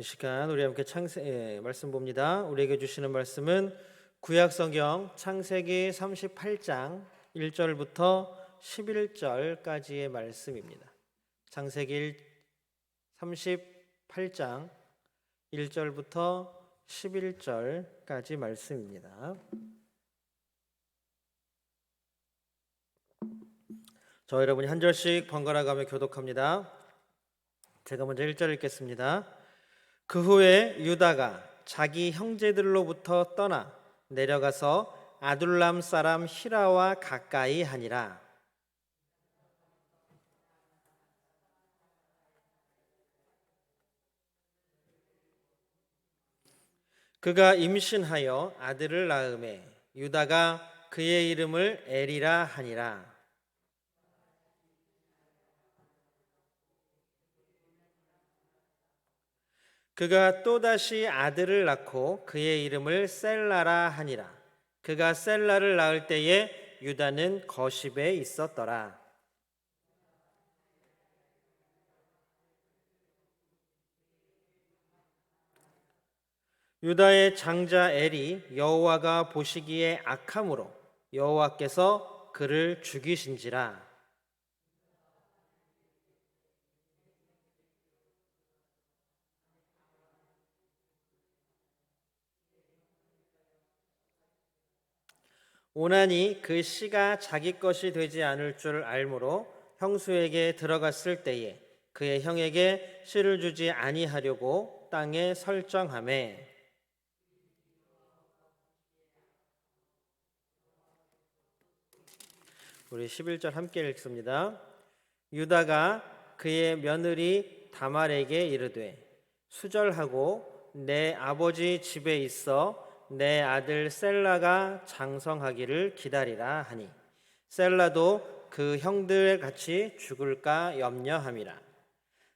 이 시간 우리 함께 말씀 봅니다. 우리에게 주시는 말씀은 구약성경 창세기 38장 1절부터 11절까지의 말씀입니다. 창세기 38장 1절부터 11절까지 말씀입니다. 저 여러분이 한 절씩 번갈아 가며 교독합니다. 제가 먼저 1절 읽겠습니다. 그 후에 유다가 자기 형제들로부터 떠나 내려가서 아둘람 사람 히라와 가까이 하니라. 그가 임신하여 아들을 낳음에 유다가 그의 이름을 에리라 하니라. 그가 또다시 아들을 낳고 그의 이름을 셀라라 하니라. 그가 셀라를 낳을 때에 유다는 거십에 있었더라. 유다의 장자 엘이 여호와가 보시기에 악함으로 여호와께서 그를 죽이신지라. 오나니 그 씨가 자기 것이 되지 않을 줄 알므로 형수에게 들어갔을 때에 그의 형에게 씨를 주지 아니하려고 땅에 설정하매. 우리 11절 함께 읽습니다. 유다가 그의 며느리 다말에게 이르되 수절하고 내 아버지 집에 있어 내 아들 셀라가 장성하기를 기다리라 하니 셀라도 그 형들 같이 죽을까 염려함이라.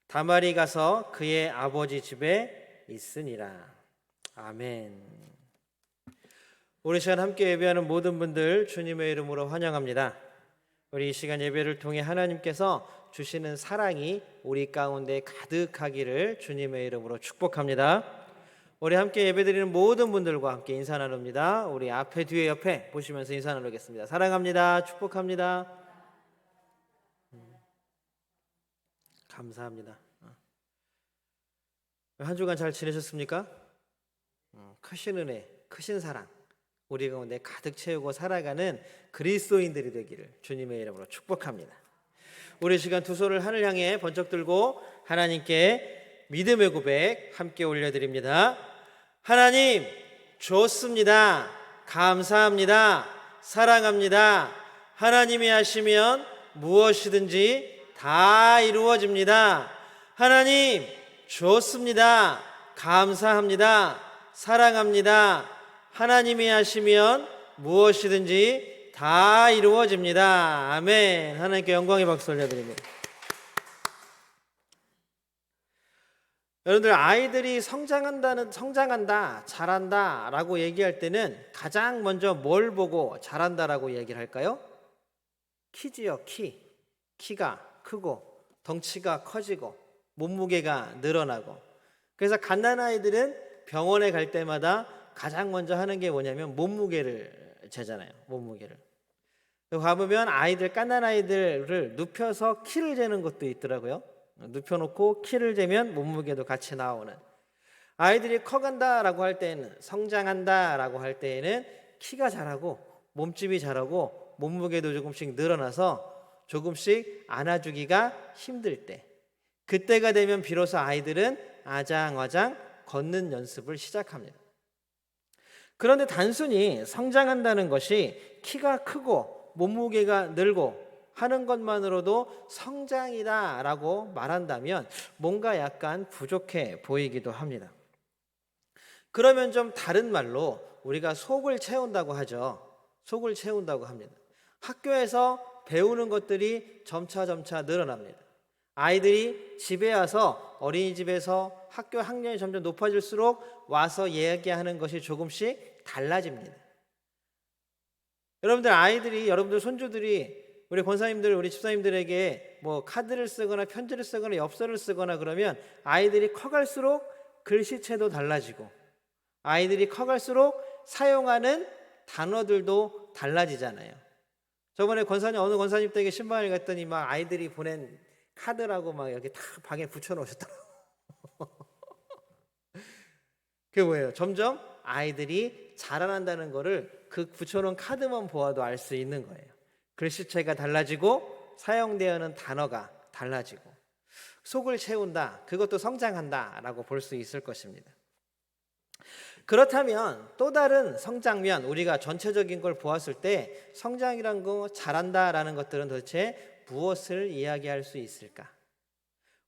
다말이 가서 그의 아버지 집에 있으니라. 아멘. 우리 시간 함께 예배하는 모든 분들 주님의 이름으로 환영합니다. 우리 이 시간 예배를 통해 하나님께서 주시는 사랑이 우리 가운데 가득하기를 주님의 이름으로 축복합니다. 우리 함께 예배드리는 모든 분들과 함께 인사 나눕니다. 우리 앞에 뒤에 옆에 보시면서 인사 나누겠습니다. 사랑합니다. 축복합니다. 감사합니다. 한 주간 잘 지내셨습니까? 크신 은혜, 크신 사랑 우리 가운데 가득 채우고 살아가는 그리스도인들이 되기를 주님의 이름으로 축복합니다. 우리 시간 두 손을 하늘 향해 번쩍 들고 하나님께 믿음의 고백 함께 올려드립니다. 하나님 좋습니다. 감사합니다. 사랑합니다. 하나님이 하시면 무엇이든지 다 이루어집니다. 하나님 좋습니다. 감사합니다. 사랑합니다. 하나님이 하시면 무엇이든지 다 이루어집니다. 아멘. 하나님께 영광의 박수 올려드립니다. 여러분들 아이들이 성장한다, 잘한다 라고 얘기할 때는 가장 먼저 뭘 보고 잘한다라고 얘기를 할까요? 키지요. 키가 크고 덩치가 커지고 몸무게가 늘어나고. 그래서 갓난아이들은 병원에 갈 때마다 가장 먼저 하는 게 뭐냐면 몸무게를 재잖아요. 몸무게를. 가보면 갓난아이들을 눕혀서 키를 재는 것도 있더라고요. 눕혀놓고 키를 재면 몸무게도 같이 나오는. 아이들이 커간다라고 할 때는, 성장한다라고 할 때에는 키가 자라고 몸집이 자라고 몸무게도 조금씩 늘어나서 조금씩 안아주기가 힘들 때, 그때가 되면 비로소 아이들은 아장아장 걷는 연습을 시작합니다. 그런데 단순히 성장한다는 것이 키가 크고 몸무게가 늘고 하는 것만으로도 성장이다라고 말한다면 뭔가 약간 부족해 보이기도 합니다. 그러면 좀 다른 말로 우리가 속을 채운다고 하죠. 속을 채운다고 합니다. 학교에서 배우는 것들이 점차 늘어납니다. 아이들이 집에 와서 어린이집에서 학교 학년이 점점 높아질수록 와서 얘기하는 것이 조금씩 달라집니다. 여러분들 손주들이 우리 권사님들, 우리 집사님들에게 뭐 카드를 쓰거나 편지를 쓰거나 엽서를 쓰거나 그러면 아이들이 커갈수록 글씨체도 달라지고 아이들이 커갈수록 사용하는 단어들도 달라지잖아요. 저번에 권사님 어느 권사님 댁에 신방을 갔더니 막 아이들이 보낸 카드라고 막 이렇게 다 방에 붙여놓으셨더라고요. 그게 뭐예요? 점점 아이들이 자라난다는 거를 그 붙여놓은 카드만 보아도 알 수 있는 거예요. 글씨체가 달라지고 사용되어는 단어가 달라지고 속을 채운다, 그것도 성장한다라고 볼 수 있을 것입니다. 그렇다면 또 다른 성장면, 우리가 전체적인 걸 보았을 때 성장이란 거, 자란다라는 것들은 도대체 무엇을 이야기할 수 있을까?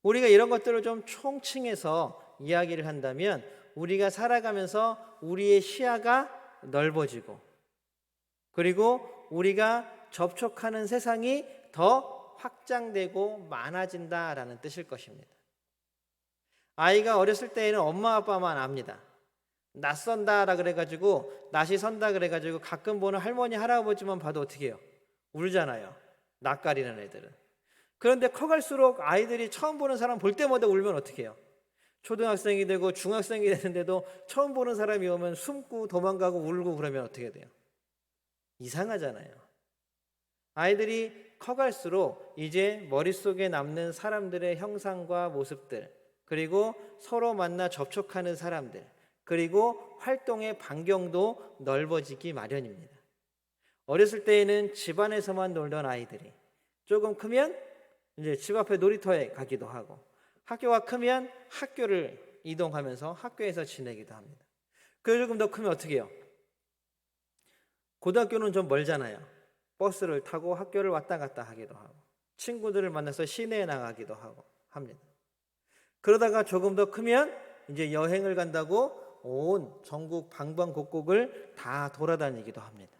우리가 이런 것들을 좀 총칭해서 이야기를 한다면 우리가 살아가면서 우리의 시야가 넓어지고 그리고 우리가 접촉하는 세상이 더 확장되고 많아진다라는 뜻일 것입니다. 아이가 어렸을 때에는 엄마 아빠만 압니다. 낯선다라 그래가지고 낯이 선다 그래가지고 가끔 보는 할머니 할아버지만 봐도 어떻게 해요? 울잖아요. 낯가리는 애들은. 그런데 커갈수록 아이들이 처음 보는 사람 볼 때마다 울면 어떻게 해요? 초등학생이 되고 중학생이 되는데도 처음 보는 사람이 오면 숨고 도망가고 울고 그러면 어떻게 돼요? 이상하잖아요. 아이들이 커갈수록 이제 머릿속에 남는 사람들의 형상과 모습들, 그리고 서로 만나 접촉하는 사람들, 그리고 활동의 반경도 넓어지기 마련입니다. 어렸을 때에는 집안에서만 놀던 아이들이 조금 크면 이제 집 앞에 놀이터에 가기도 하고, 학교가 크면 학교를 이동하면서 학교에서 지내기도 합니다. 그리고 조금 더 크면 어떻게 해요? 고등학교는 좀 멀잖아요. 버스를 타고 학교를 왔다 갔다 하기도 하고 친구들을 만나서 시내에 나가기도 하고 합니다. 그러다가 조금 더 크면 이제 여행을 간다고 온 전국 방방곡곡을 다 돌아다니기도 합니다.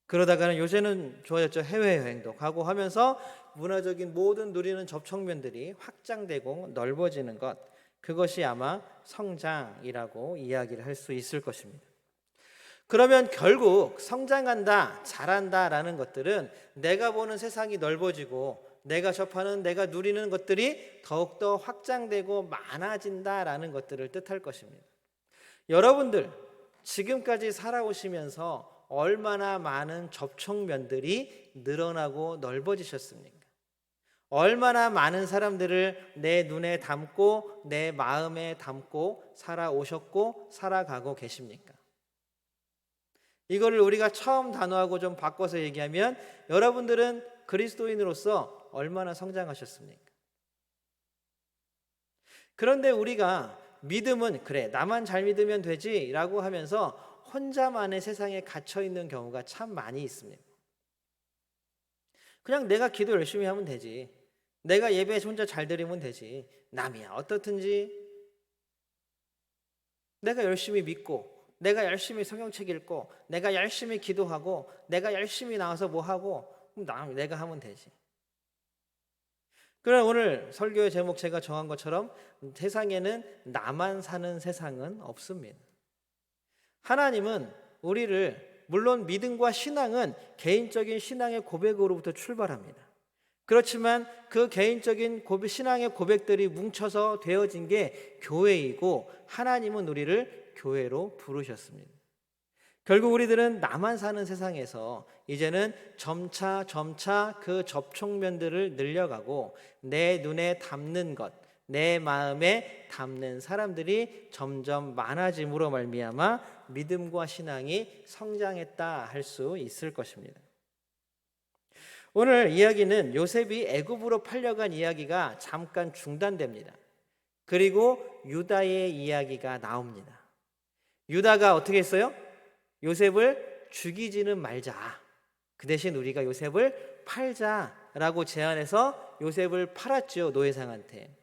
그러다가는 요새는 좋아졌죠. 해외여행도 가고 하면서 문화적인 모든 누리는 접촉면들이 확장되고 넓어지는 것, 그것이 아마 성장이라고 이야기를 할 수 있을 것입니다. 그러면 결국 성장한다, 자란다라는 것들은 내가 보는 세상이 넓어지고 내가 접하는, 내가 누리는 것들이 더욱더 확장되고 많아진다라는 것들을 뜻할 것입니다. 여러분들 지금까지 살아오시면서 얼마나 많은 접촉면들이 늘어나고 넓어지셨습니까? 얼마나 많은 사람들을 내 눈에 담고 내 마음에 담고 살아오셨고 살아가고 계십니까? 이거를 우리가 처음 단어하고 좀 바꿔서 얘기하면 여러분들은 그리스도인으로서 얼마나 성장하셨습니까? 그런데 우리가 믿음은 그래 나만 잘 믿으면 되지 라고 하면서 혼자만의 세상에 갇혀 있는 경우가 참 많이 있습니다. 그냥 내가 기도 열심히 하면 되지, 내가 예배 혼자 잘 드리면 되지, 남이야 어떻든지, 내가 열심히 믿고 내가 열심히 성경책 읽고 내가 열심히 기도하고 내가 열심히 나와서 뭐 하고 내가 하면 되지. 그러나 오늘 설교의 제목 제가 정한 것처럼 세상에는 나만 사는 세상은 없습니다. 하나님은 우리를, 물론 믿음과 신앙은 개인적인 신앙의 고백으로부터 출발합니다. 그렇지만 그 개인적인 신앙의 고백들이 뭉쳐서 되어진 게 교회이고 하나님은 우리를 교회로 부르셨습니다. 결국 우리들은 나만 사는 세상에서 이제는 점차 그 접촉면들을 늘려가고 내 눈에 담는 것, 내 마음에 담는 사람들이 점점 많아짐으로 말미암아 믿음과 신앙이 성장했다 할 수 있을 것입니다. 오늘 이야기는 요셉이 애굽으로 팔려간 이야기가 잠깐 중단됩니다. 그리고 유다의 이야기가 나옵니다. 유다가 어떻게 했어요? 요셉을 죽이지는 말자, 그 대신 우리가 요셉을 팔자라고 제안해서 요셉을 팔았죠, 노예상한테.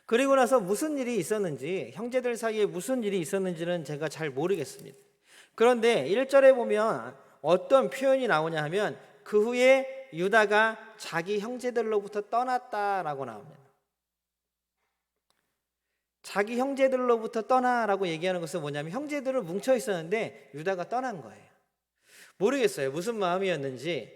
그리고 나서 무슨 일이 있었는지, 형제들 사이에 무슨 일이 있었는지는 제가 잘 모르겠습니다. 그런데 1절에 보면 어떤 표현이 나오냐 하면 그 후에 유다가 자기 형제들로부터 떠났다라고 나옵니다. 자기 형제들로부터 떠나라고 얘기하는 것은 뭐냐면 형제들은 뭉쳐 있었는데 유다가 떠난 거예요. 모르겠어요. 무슨 마음이었는지.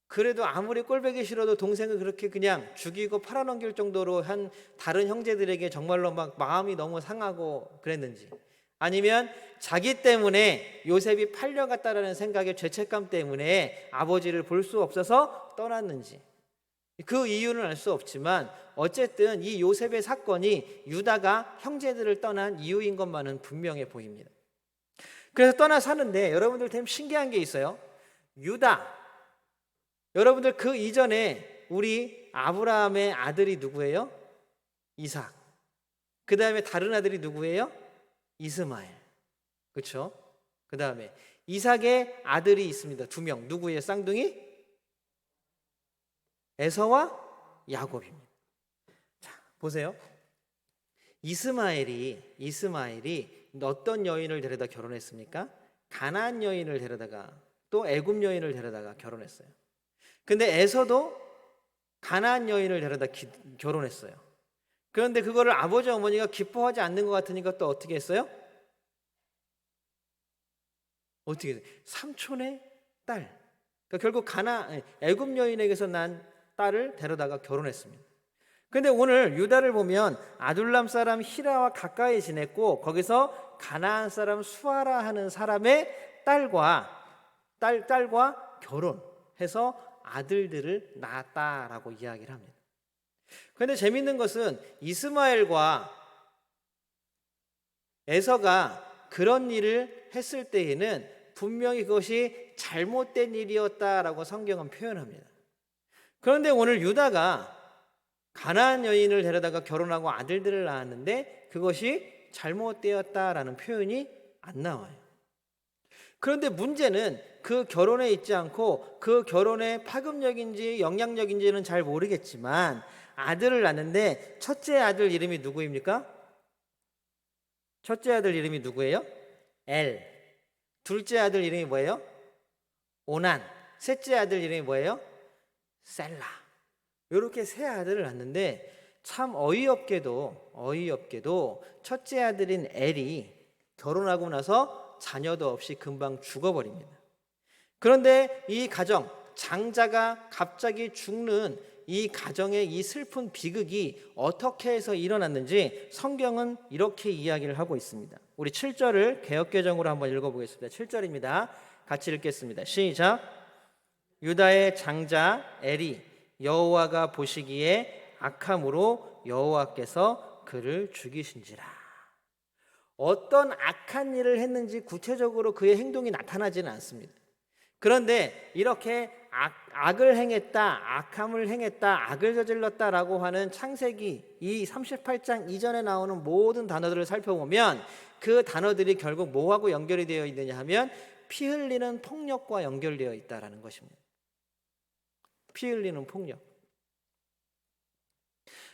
그래도 아무리 꼴보기 싫어도 동생을 그렇게 그냥 죽이고 팔아넘길 정도로 한 다른 형제들에게 정말로 막 마음이 너무 상하고 그랬는지, 아니면 자기 때문에 요셉이 팔려갔다라는 생각에 죄책감 때문에 아버지를 볼 수 없어서 떠났는지, 그 이유는 알 수 없지만 어쨌든 이 요셉의 사건이 유다가 형제들을 떠난 이유인 것만은 분명해 보입니다. 그래서 떠나 사는데 여러분들 참 신기한 게 있어요. 유다, 여러분들 그 이전에 우리 아브라함의 아들이 누구예요? 이삭. 그 다음에 다른 아들이 누구예요? 이스마엘. 그렇죠? 그 다음에 이삭의 아들이 있습니다. 2명. 누구예요? 쌍둥이? 에서와 야곱입니다. 자, 보세요. 이스마엘이 어떤 여인을 데려다 결혼했습니까? 가나안 여인을 데려다가, 또 애굽 여인을 데려다가 결혼했어요. 근데 에서도 가나안 여인을 데려다 결혼했어요. 그런데 그거를 아버지 어머니가 기뻐하지 않는 것 같으니까 또 어떻게 했어요? 어떻게 했어요? 삼촌의 딸. 그러니까 결국 애굽 여인에게서 난 딸을 데려다가 결혼했습니다. 근데 오늘 유다를 보면 아둘람 사람 히라와 가까이 지냈고, 거기서 가나안 사람 수아라 하는 사람의 딸과 결혼해서 아들들을 낳았다라고 이야기를 합니다. 그런데 재밌는 것은 이스마엘과 에서가 그런 일을 했을 때에는 분명히 그것이 잘못된 일이었다라고 성경은 표현합니다. 그런데 오늘 유다가 가나안 여인을 데려다가 결혼하고 아들들을 낳았는데 그것이 잘못되었다라는 표현이 안 나와요. 그런데 문제는 그 결혼에 있지 않고, 그 결혼의 파급력인지 영향력인지는 잘 모르겠지만 아들을 낳는데 첫째 아들 이름이 누구입니까? 첫째 아들 이름이 누구예요? 엘. 둘째 아들 이름이 뭐예요? 오난. 셋째 아들 이름이 뭐예요? 셀라. 이렇게 세 아들을 낳는데 참 어이없게도 첫째 아들인 엘이 결혼하고 나서 자녀도 없이 금방 죽어버립니다. 그런데 이 가정, 장자가 갑자기 죽는 이 가정의 이 슬픈 비극이 어떻게 해서 일어났는지 성경은 이렇게 이야기를 하고 있습니다. 우리 7절을 개역개정으로 한번 읽어보겠습니다. 7절입니다. 같이 읽겠습니다. 시작. 유다의 장자 엘이 여호와가 보시기에 악함으로 여호와께서 그를 죽이신지라. 어떤 악한 일을 했는지 구체적으로 그의 행동이 나타나지는 않습니다. 그런데 이렇게 악을 행했다, 악함을 행했다, 악을 저질렀다라고 하는 창세기 이 38장 이전에 나오는 모든 단어들을 살펴보면 그 단어들이 결국 뭐하고 연결이 되어 있느냐 하면 피 흘리는 폭력과 연결되어 있다라는 것입니다. 피 흘리는 폭력.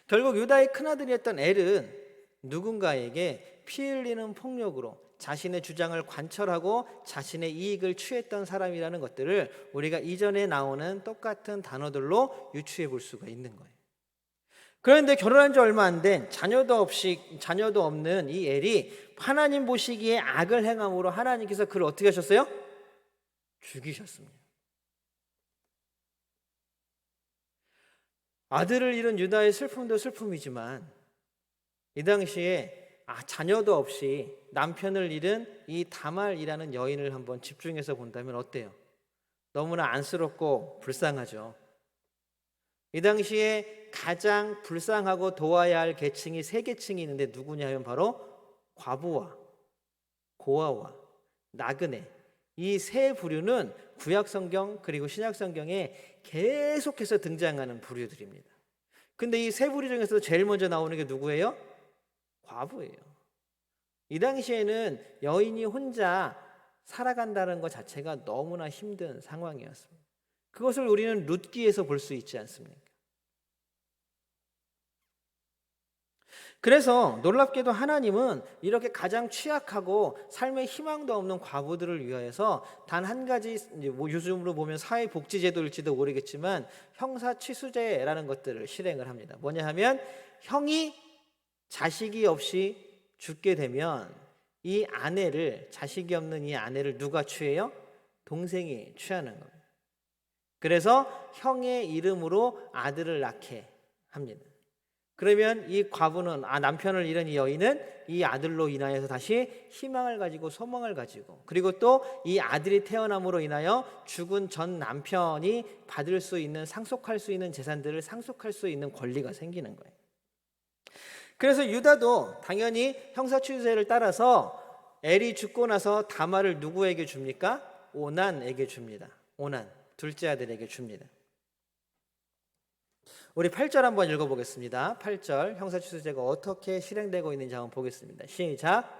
결국 유다의 큰아들이었던 엘은 누군가에게 피 흘리는 폭력으로 자신의 주장을 관철하고 자신의 이익을 취했던 사람이라는 것들을 우리가 이전에 나오는 똑같은 단어들로 유추해 볼 수가 있는 거예요. 그런데 결혼한 지 얼마 안 된 자녀도 없는 이 엘이 하나님 보시기에 악을 행함으로 하나님께서 그를 어떻게 하셨어요? 죽이셨습니다. 아들을 잃은 유다의 슬픔도 슬픔이지만 이 당시에 자녀도 없이 남편을 잃은 이 다말이라는 여인을 한번 집중해서 본다면 어때요? 너무나 안쓰럽고 불쌍하죠. 이 당시에 가장 불쌍하고 도와야 할 계층이 3계층이 있는데 누구냐 하면 바로 과부와 고아와 나그네, 이 세 부류는 구약성경 그리고 신약성경에 계속해서 등장하는 부류들입니다. 근데 이 세 부류 중에서 제일 먼저 나오는 게 누구예요? 과부예요. 이 당시에는 여인이 혼자 살아간다는 것 자체가 너무나 힘든 상황이었습니다. 그것을 우리는 룻기에서 볼 수 있지 않습니까? 그래서 놀랍게도 하나님은 이렇게 가장 취약하고 삶에 희망도 없는 과부들을 위하여서 단 한 가지, 요즘으로 보면 사회복지제도일지도 모르겠지만 형사취수제라는 것들을 실행을 합니다. 뭐냐 하면 형이 자식이 없이 죽게 되면 이 아내를, 자식이 없는 이 아내를 누가 취해요? 동생이 취하는 겁니다. 그래서 형의 이름으로 아들을 낳게 합니다. 그러면 이 과부는 남편을 잃은 이 여인은 이 아들로 인하여서 다시 희망을 가지고 소망을 가지고, 그리고 또 이 아들이 태어남으로 인하여 죽은 전 남편이 받을 수 있는, 상속할 수 있는 재산들을 상속할 수 있는 권리가 생기는 거예요. 그래서 유다도 당연히 형사추세를 따라서 엘이 죽고 나서 다말을 누구에게 줍니까? 오난에게 줍니다. 오난, 둘째 아들에게 줍니다. 우리 8절 한번 읽어보겠습니다. 8절 형사추세제가 어떻게 실행되고 있는지 한번 보겠습니다. 시작.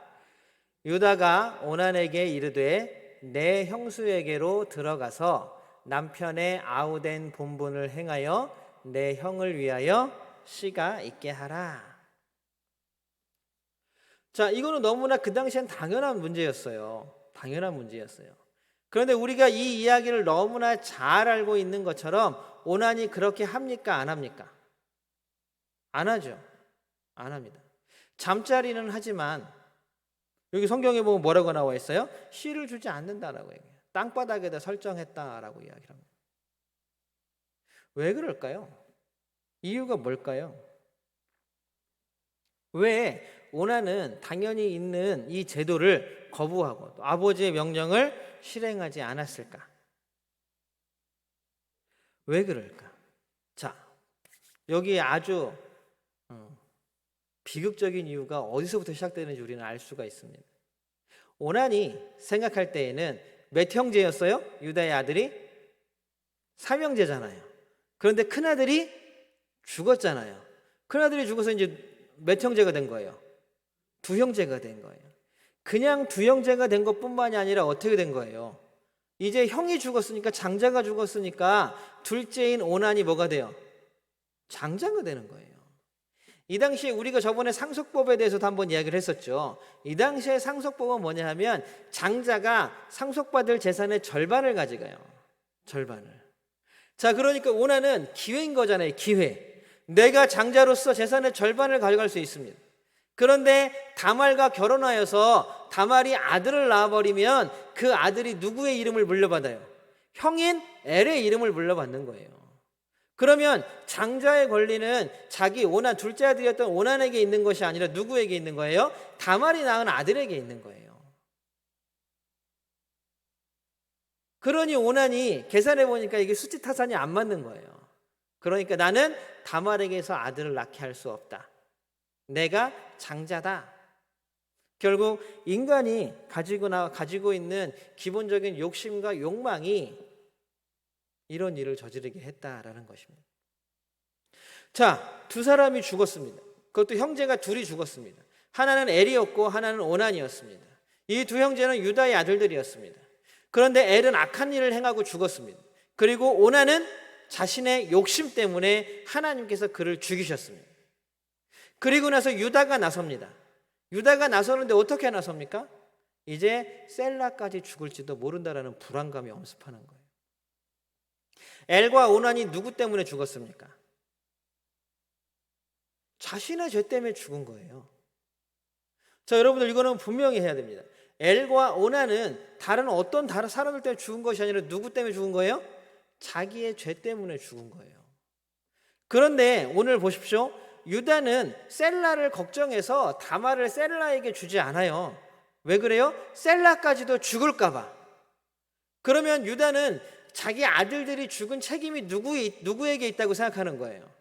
유다가 오난에게 이르되 내 형수에게로 들어가서 남편의 아우된 본분을 행하여 내 형을 위하여 씨가 있게 하라. 자, 이거는 너무나 그 당시엔 당연한 문제였어요. 당연한 문제였어요. 그런데 우리가 이 이야기를 너무나 잘 알고 있는 것처럼 오난이 그렇게 합니까? 안 합니까? 안 하죠. 안 합니다. 잠자리는 하지만 여기 성경에 보면 뭐라고 나와 있어요? 씨를 주지 않는다라고 얘기해요. 땅바닥에다 설정했다라고 이야기를 합니다. 왜 그럴까요? 이유가 뭘까요? 왜 오난은 당연히 있는 이 제도를 거부하고 또 아버지의 명령을 실행하지 않았을까? 왜 그럴까? 자, 여기 아주 비극적인 이유가 어디서부터 시작되는지 우리는 알 수가 있습니다. 오난이 생각할 때에는 몇 형제였어요? 유다의 아들이 3형제잖아요. 그런데 큰아들이 죽었잖아요. 큰아들이 죽어서 이제 몇 형제가 된 거예요? 2형제가 된 거예요. 그냥 2형제가 된 것뿐만이 아니라 어떻게 된 거예요? 이제 형이 죽었으니까, 장자가 죽었으니까 둘째인 오난이 뭐가 돼요? 장자가 되는 거예요. 이 당시에 우리가 저번에 상속법에 대해서도 한번 이야기를 했었죠. 이 당시에 상속법은 뭐냐 하면 장자가 상속받을 재산의 절반을 가져가요. 절반을. 자, 그러니까 오난은 기회인 거잖아요. 기회. 내가 장자로서 재산의 절반을 가져갈 수 있습니다. 그런데 다말과 결혼하여서 다말이 아들을 낳아버리면 그 아들이 누구의 이름을 물려받아요? 형인 엘의 이름을 물려받는 거예요. 그러면 장자의 권리는 자기 오난, 둘째 아들이었던 오난에게 있는 것이 아니라 누구에게 있는 거예요? 다말이 낳은 아들에게 있는 거예요. 그러니 오난이 계산해 보니까 이게 수치 타산이 안 맞는 거예요. 그러니까 나는 다말에게서 아들을 낳게 할 수 없다. 내가 장자다. 결국 인간이 가지고 있는 기본적인 욕심과 욕망이 이런 일을 저지르게 했다라는 것입니다. 자, 2사람이 죽었습니다. 그것도 형제가 둘이 죽었습니다. 하나는 엘이었고 하나는 오난이었습니다. 이 2형제는 유다의 아들들이었습니다. 그런데 엘은 악한 일을 행하고 죽었습니다. 그리고 오난은 자신의 욕심 때문에 하나님께서 그를 죽이셨습니다. 그리고 나서 유다가 나섭니다. 유다가 나서는데 어떻게 나섭니까? 이제 셀라까지 죽을지도 모른다라는 불안감이 엄습하는 거예요. 엘과 오난이 누구 때문에 죽었습니까? 자신의 죄 때문에 죽은 거예요. 자, 여러분들 이거는 분명히 해야 됩니다. 엘과 오난은 어떤 다른 사람들 때문에 죽은 것이 아니라 누구 때문에 죽은 거예요? 자기의 죄 때문에 죽은 거예요. 그런데 오늘 보십시오. 유다는 셀라를 걱정해서 다말을 셀라에게 주지 않아요. 왜 그래요? 셀라까지도 죽을까 봐. 그러면 유다는 자기 아들들이 죽은 책임이 누구에게 있다고 생각하는 거예요?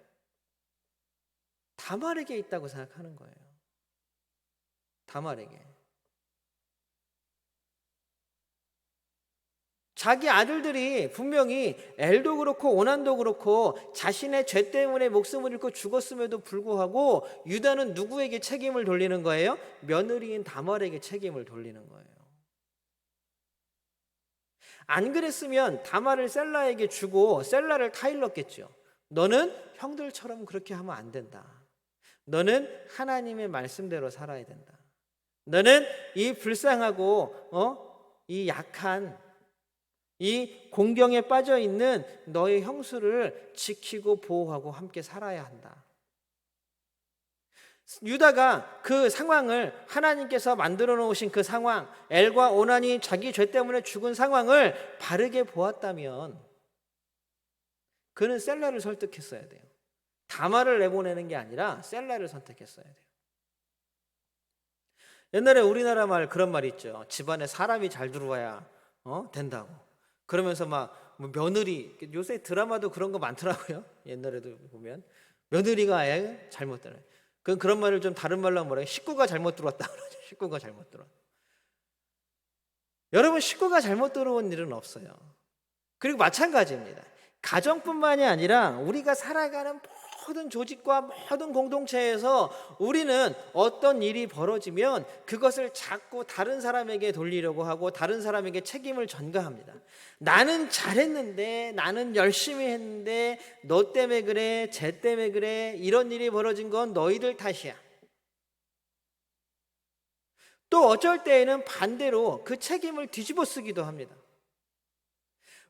다말에게 있다고 생각하는 거예요. 다말에게. 자기 아들들이 분명히 엘도 그렇고 오난도 그렇고 자신의 죄 때문에 목숨을 잃고 죽었음에도 불구하고 유다는 누구에게 책임을 돌리는 거예요? 며느리인 다말에게 책임을 돌리는 거예요. 안 그랬으면 다말을 셀라에게 주고 셀라를 타일렀겠죠. 너는 형들처럼 그렇게 하면 안 된다. 너는 하나님의 말씀대로 살아야 된다. 너는 이 불쌍하고 이 약한 이 공경에 빠져 있는 너의 형수를 지키고 보호하고 함께 살아야 한다. 유다가 그 상황을, 하나님께서 만들어 놓으신 그 상황, 엘과 오난이 자기 죄 때문에 죽은 상황을 바르게 보았다면 그는 셀라를 설득했어야 돼요. 다말을 내보내는 게 아니라 셀라를 선택했어야 돼요. 옛날에 우리나라 말 그런 말 있죠. 집안에 사람이 잘 들어와야 된다고. 그러면서 막뭐 며느리, 요새 드라마도 그런 거 많더라고요. 옛날에도 보면 며느리가 아예 잘못 들어요. 그런 말을 좀 다른 말로 하면 뭐래요? 식구가 잘못 들어왔다 그러죠. 식구가 잘못 들어왔다. 여러분, 식구가 잘못 들어온 일은 없어요. 그리고 마찬가지입니다. 가정뿐만이 아니라 우리가 살아가는 모든 조직과 모든 공동체에서 우리는 어떤 일이 벌어지면 그것을 자꾸 다른 사람에게 돌리려고 하고 다른 사람에게 책임을 전가합니다. 나는 잘했는데, 나는 열심히 했는데 너 때문에 그래, 쟤 때문에 그래, 이런 일이 벌어진 건 너희들 탓이야. 또 어쩔 때에는 반대로 그 책임을 뒤집어 쓰기도 합니다.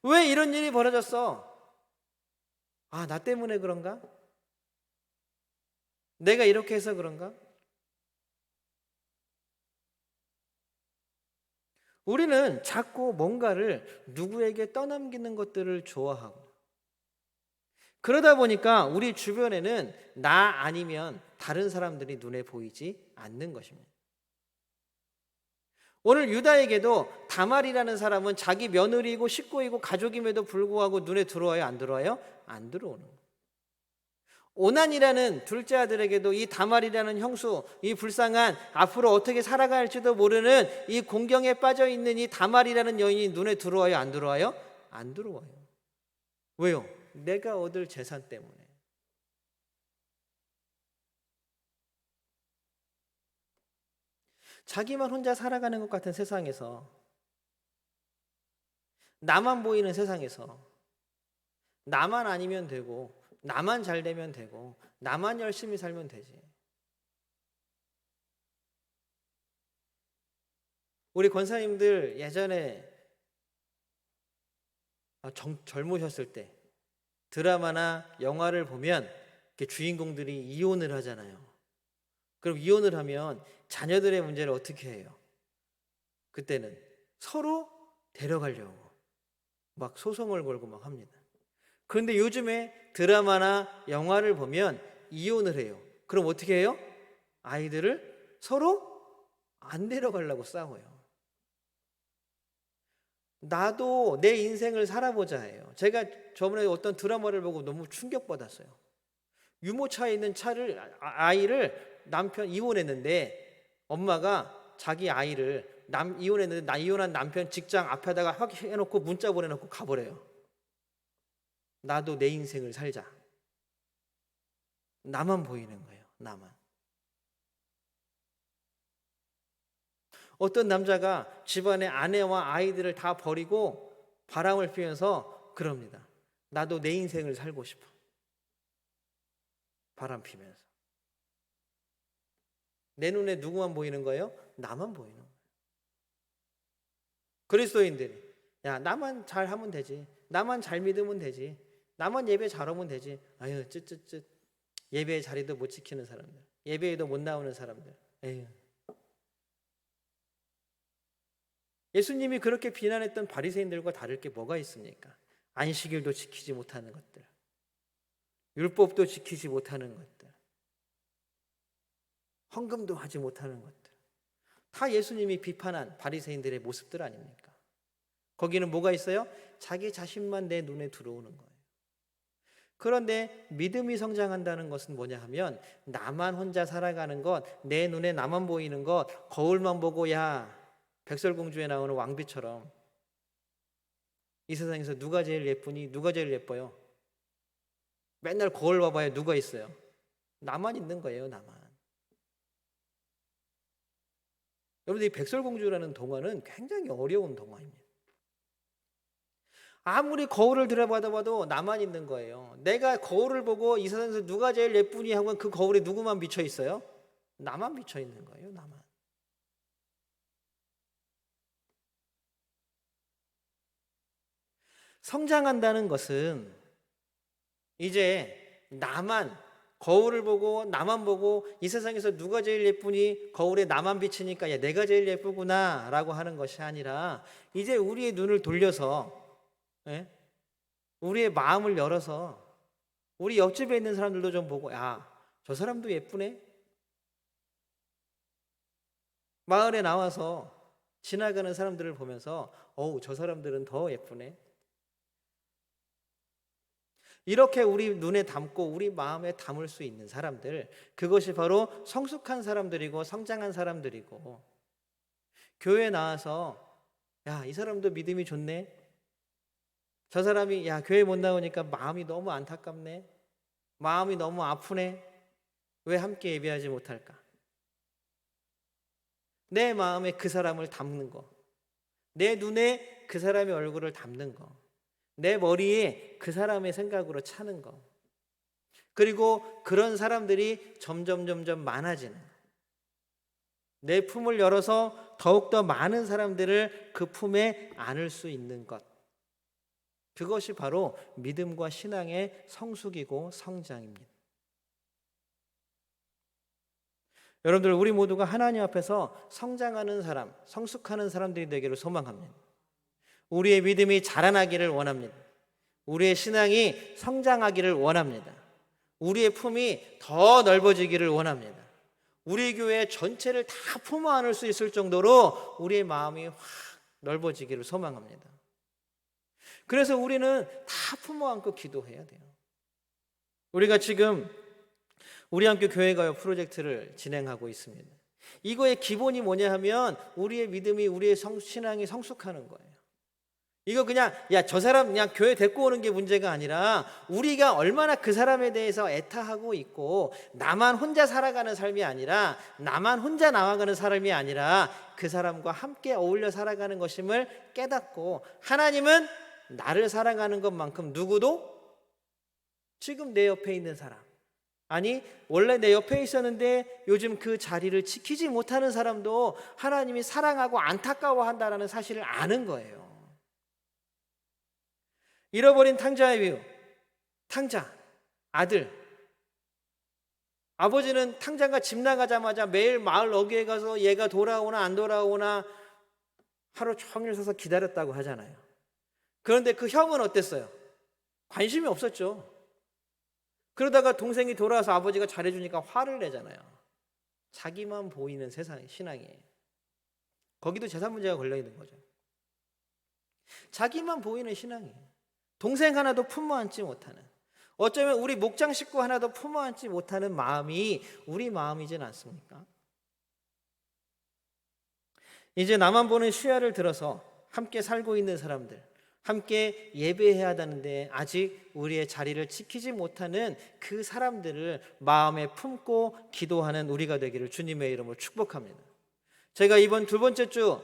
왜 이런 일이 벌어졌어? 아, 나 때문에 그런가? 내가 이렇게 해서 그런가? 우리는 자꾸 뭔가를 누구에게 떠넘기는 것들을 좋아하고, 그러다 보니까 우리 주변에는 나 아니면 다른 사람들이 눈에 보이지 않는 것입니다. 오늘 유다에게도 다말이라는 사람은 자기 며느리이고 식구이고 가족임에도 불구하고 눈에 들어와요? 안 들어와요? 안 들어오는 거예요. 오난이라는 둘째 아들에게도 이 다말이라는 형수, 이 불쌍한 앞으로 어떻게 살아갈지도 모르는 이 공경에 빠져 있는 이 다말이라는 여인이 눈에 들어와요? 안 들어와요? 안 들어와요. 왜요? 내가 얻을 재산 때문에. 자기만 혼자 살아가는 것 같은 세상에서, 나만 보이는 세상에서 나만 아니면 되고, 나만 잘 되면 되고, 나만 열심히 살면 되지. 우리 권사님들 예전에 젊으셨을 때 드라마나 영화를 보면 이렇게 주인공들이 이혼을 하잖아요. 그럼 이혼을 하면 자녀들의 문제를 어떻게 해요? 그때는 서로 데려가려고 막 소송을 걸고 막 합니다. 그런데 요즘에 드라마나 영화를 보면 이혼을 해요. 그럼 어떻게 해요? 아이들을 서로 안 데려가려고 싸워요. 나도 내 인생을 살아보자 해요. 제가 저번에 어떤 드라마를 보고 너무 충격받았어요. 유모차에 있는 아이를 남편 이혼했는데 엄마가 자기 아이를 이혼했는데 이혼한 남편 직장 앞에다가 확 해놓고 문자 보내놓고 가버려요. 나도 내 인생을 살자. 나만 보이는 거예요. 나만. 어떤 남자가 집안의 아내와 아이들을 다 버리고 바람을 피면서 그럽니다. 나도 내 인생을 살고 싶어. 바람 피면서. 내 눈에 누구만 보이는 거예요? 나만 보이는 거예요. 그리스도인들이 야, 나만 잘하면 되지. 나만 잘 믿으면 되지. 나만 예배 잘하면 되지. 아유, 쯧쯧쯧. 예배의 자리도 못 지키는 사람들. 예배에도 못 나오는 사람들. 에휴. 예수님이 그렇게 비난했던 바리새인들과 다를 게 뭐가 있습니까? 안식일도 지키지 못하는 것들, 율법도 지키지 못하는 것들, 헌금도 하지 못하는 것들, 다 예수님이 비판한 바리새인들의 모습들 아닙니까? 거기는 뭐가 있어요? 자기 자신만 내 눈에 들어오는 거예요. 그런데 믿음이 성장한다는 것은 뭐냐 하면 나만 혼자 살아가는 것, 내 눈에 나만 보이는 것, 거울만 보고 야 백설공주에 나오는 왕비처럼 이 세상에서 누가 제일 예쁘니? 누가 제일 예뻐요? 맨날 거울 봐봐야 누가 있어요? 나만 있는 거예요. 나만. 여러분들 이 백설공주라는 동화는 굉장히 어려운 동화입니다. 아무리 거울을 들여다봐도 나만 있는 거예요. 내가 거울을 보고 이 세상에서 누가 제일 예쁘니 하고 그 거울에 누구만 비쳐 있어요? 나만 비쳐 있는 거예요. 나만. 성장한다는 것은 이제 나만 거울을 보고 나만 보고 이 세상에서 누가 제일 예쁘니 거울에 나만 비치니까 야 내가 제일 예쁘구나 라고 하는 것이 아니라 이제 우리의 눈을 돌려서 우리의 마음을 열어서 우리 옆집에 있는 사람들도 좀 보고, 야, 저 사람도 예쁘네. 마을에 나와서 지나가는 사람들을 보면서 어우, 저 사람들은 더 예쁘네. 이렇게 우리 눈에 담고 우리 마음에 담을 수 있는 사람들, 그것이 바로 성숙한 사람들이고 성장한 사람들이고, 교회에 나와서 야, 이 사람도 믿음이 좋네. 저 사람이 야, 교회 못 나오니까 마음이 너무 안타깝네. 마음이 너무 아프네. 왜 함께 예배하지 못할까? 내 마음에 그 사람을 담는 거, 내 눈에 그 사람의 얼굴을 담는 거, 내 머리에 그 사람의 생각으로 차는 거, 그리고 그런 사람들이 점점 많아지는 거. 내 품을 열어서 더욱더 많은 사람들을 그 품에 안을 수 있는 것, 그것이 바로 믿음과 신앙의 성숙이고 성장입니다. 여러분들, 우리 모두가 하나님 앞에서 성장하는 사람, 성숙하는 사람들이 되기를 소망합니다. 우리의 믿음이 자라나기를 원합니다. 우리의 신앙이 성장하기를 원합니다. 우리의 품이 더 넓어지기를 원합니다. 우리 교회 전체를 다 품어 안을 수 있을 정도로 우리의 마음이 확 넓어지기를 소망합니다. 그래서 우리는 다 품어 안고 기도해야 돼요. 우리가 지금 우리 함께 교회가요 프로젝트를 진행하고 있습니다. 이거의 기본이 뭐냐 하면 우리의 믿음이, 우리의 신앙이 성숙하는 거예요. 이거 그냥 야, 저 사람 그냥 교회 데리고 오는 게 문제가 아니라 우리가 얼마나 그 사람에 대해서 애타하고 있고, 나만 혼자 살아가는 삶이 아니라, 나만 혼자 나아가는 삶이 아니라 그 사람과 함께 어울려 살아가는 것임을 깨닫고, 하나님은 나를 사랑하는 것만큼 누구도 지금 내 옆에 있는 사람, 아니 원래 내 옆에 있었는데 요즘 그 자리를 지키지 못하는 사람도 하나님이 사랑하고 안타까워한다는 사실을 아는 거예요. 잃어버린 탕자의 비유, 탕자, 아들. 아버지는 탕자가 집 나가자마자 매일 마을 어귀에 가서 얘가 돌아오나 안 돌아오나 하루 종일 서서 기다렸다고 하잖아요. 그런데 그 형은 어땠어요? 관심이 없었죠. 그러다가 동생이 돌아와서 아버지가 잘해주니까 화를 내잖아요. 자기만 보이는 세상, 신앙이에요. 거기도 재산 문제가 걸려있는 거죠. 자기만 보이는 신앙이에요. 동생 하나도 품어 안지 못하는, 어쩌면 우리 목장 식구 하나도 품어 안지 못하는 마음이 우리 마음이진 않습니까? 이제 나만 보는 시야를 들어서 함께 살고 있는 사람들, 함께 예배해야 하는데 아직 우리의 자리를 지키지 못하는 그 사람들을 마음에 품고 기도하는 우리가 되기를 주님의 이름으로 축복합니다. 제가 이번 두 번째 주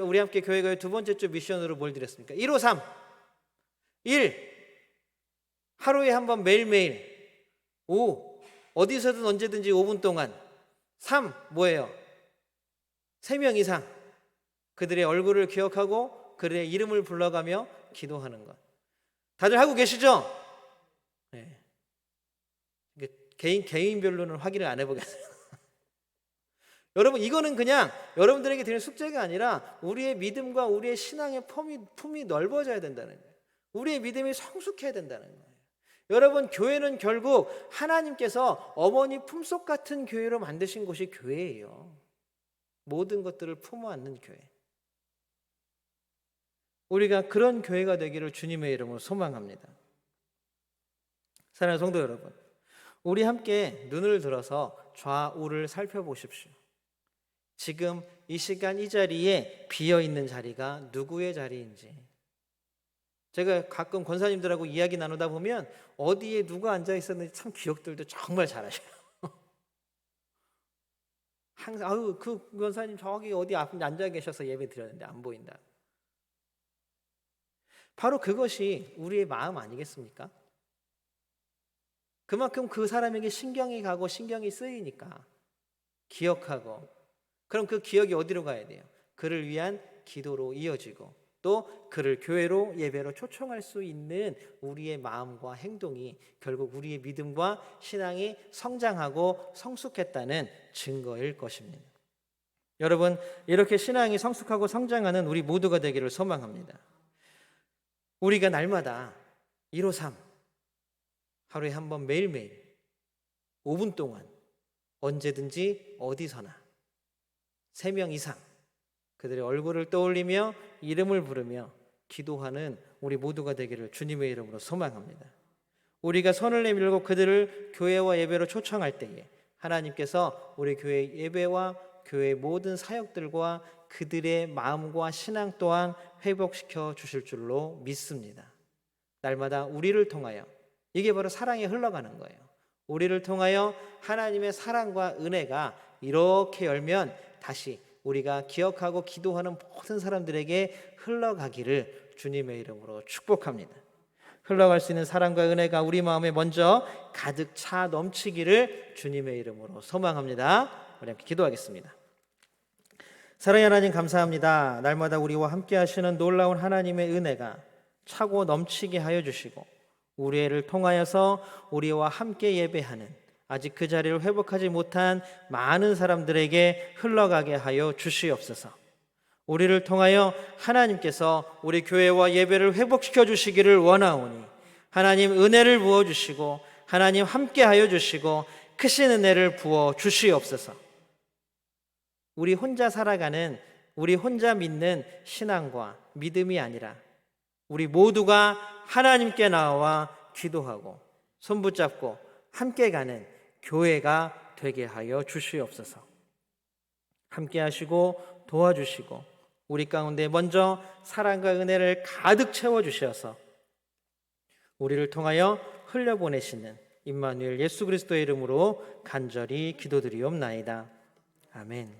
우리 함께 교회가의 두 번째 주 미션으로 뭘 드렸습니까? 153 1. 하루에 한 번 매일매일 5. 어디서든 언제든지 5분 동안 3. 뭐예요? 3명 이상 그들의 얼굴을 기억하고 그들의 이름을 불러가며 기도하는 것. 다들 하고 계시죠? 네. 개인별로는 확인을 안 해보겠어요. 여러분, 이거는 그냥 여러분들에게 드리는 숙제가 아니라 우리의 믿음과 우리의 신앙의 품이 넓어져야 된다는 거예요. 우리의 믿음이 성숙해야 된다는 거예요. 여러분, 교회는 결국 하나님께서 어머니 품속 같은 교회로 만드신 곳이 교회예요. 모든 것들을 품어 안는 교회. 우리가 그런 교회가 되기를 주님의 이름으로 소망합니다. 사랑하는 성도 여러분, 우리 함께 눈을 들어서 좌우를 살펴보십시오. 지금 이 시간 이 자리에 비어있는 자리가 누구의 자리인지. 제가 가끔 권사님들하고 이야기 나누다 보면 어디에 누가 앉아 있었는지 참 기억들도 정말 잘하셔요. 항상 그 권사님 저기 어디 앞에 앉아 계셔서 예배 드렸는데 안 보인다. 바로 그것이 우리의 마음 아니겠습니까? 그만큼 그 사람에게 신경이 가고 신경이 쓰이니까 기억하고, 그럼 그 기억이 어디로 가야 돼요? 그를 위한 기도로 이어지고, 또 그를 교회로 예배로 초청할 수 있는 우리의 마음과 행동이 결국 우리의 믿음과 신앙이 성장하고 성숙했다는 증거일 것입니다. 여러분, 이렇게 신앙이 성숙하고 성장하는 우리 모두가 되기를 소망합니다. 우리가 날마다 153 하루에 한 번 매일매일 5분 동안 언제든지 어디서나 3명 이상 그들의 얼굴을 떠올리며 이름을 부르며 기도하는 우리 모두가 되기를 주님의 이름으로 소망합니다. 우리가 손을 내밀고 그들을 교회와 예배로 초청할 때에 하나님께서 우리 교회 예배와 교회의 모든 사역들과 그들의 마음과 신앙 또한 회복시켜 주실 줄로 믿습니다. 날마다 우리를 통하여, 이게 바로 사랑이 흘러가는 거예요. 우리를 통하여 하나님의 사랑과 은혜가 이렇게 열면 다시 우리가 기억하고 기도하는 모든 사람들에게 흘러가기를 주님의 이름으로 축복합니다. 흘러갈 수 있는 사랑과 은혜가 우리 마음에 먼저 가득 차 넘치기를 주님의 이름으로 소망합니다. 우리 함께 기도하겠습니다. 사랑의 하나님, 감사합니다. 날마다 우리와 함께 하시는 놀라운 하나님의 은혜가 차고 넘치게 하여 주시고 우리를 통하여서 우리와 함께 예배하는 아직 그 자리를 회복하지 못한 많은 사람들에게 흘러가게 하여 주시옵소서. 우리를 통하여 하나님께서 우리 교회와 예배를 회복시켜 주시기를 원하오니 하나님 은혜를 부어주시고 하나님 함께 하여 주시고 크신 은혜를 부어 주시옵소서. 우리 혼자 살아가는, 우리 혼자 믿는 신앙과 믿음이 아니라 우리 모두가 하나님께 나와 기도하고 손붙잡고 함께 가는 교회가 되게 하여 주시옵소서. 함께 하시고 도와주시고 우리 가운데 먼저 사랑과 은혜를 가득 채워주셔서 우리를 통하여 흘려보내시는 임마누엘 예수 그리스도의 이름으로 간절히 기도드리옵나이다. 아멘.